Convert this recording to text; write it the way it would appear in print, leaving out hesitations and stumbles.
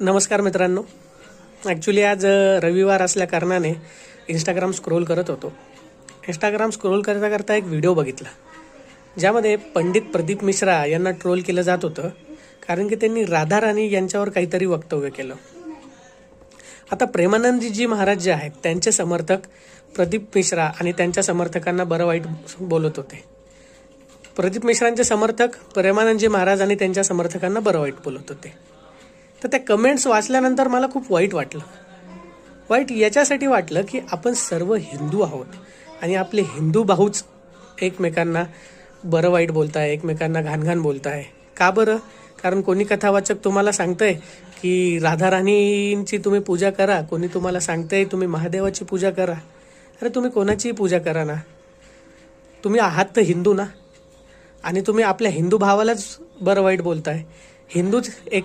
नमस्कार मित्रांनो. ॲक्च्युली आज रविवार असल्या कारणाने इंस्टाग्राम स्क्रोल करत होतो. इंस्टाग्राम स्क्रोल करता करता एक व्हिडिओ बघितला ज्यामध्ये पंडित प्रदीप मिश्रा यांना ट्रोल केलं जात होतं कारण की त्यांनी राधा राणी यांच्यावर काहीतरी वक्तव्य केलं. आता प्रेमानंदजी महाराज जे आहेत त्यांचे समर्थक प्रदीप मिश्रा आणि त्यांच्या समर्थकांना बरं वाईट बोलत होते. प्रदीप मिश्रांचे समर्थक प्रेमानंदजी महाराज आणि त्यांच्या समर्थकांना बरं वाईट बोलत होते. तर त्या कमेंट्स वाचल्यानंतर मला खूप वाईट वाटलं. वाईट याच्यासाठी वाटलं की आपण सर्व हिंदू आहोत आणि आपले हिंदू भाऊच एकमेकांना बरं वाईट बोलताय, एकमेकांना घाणघाण बोलताय. का बरं? कारण कोणी कथावाचक तुम्हाला सांगतंय की राधाराणींची तुम्ही पूजा करा, कोणी तुम्हाला सांगतंय तुम्ही महादेवाची पूजा करा. अरे तुम्ही कोणाचीही पूजा करा ना, तुम्ही आहात तर हिंदू ना, आणि तुम्ही आपल्या हिंदू भावालाच बरं वाईट बोलताय. हिंदूच एक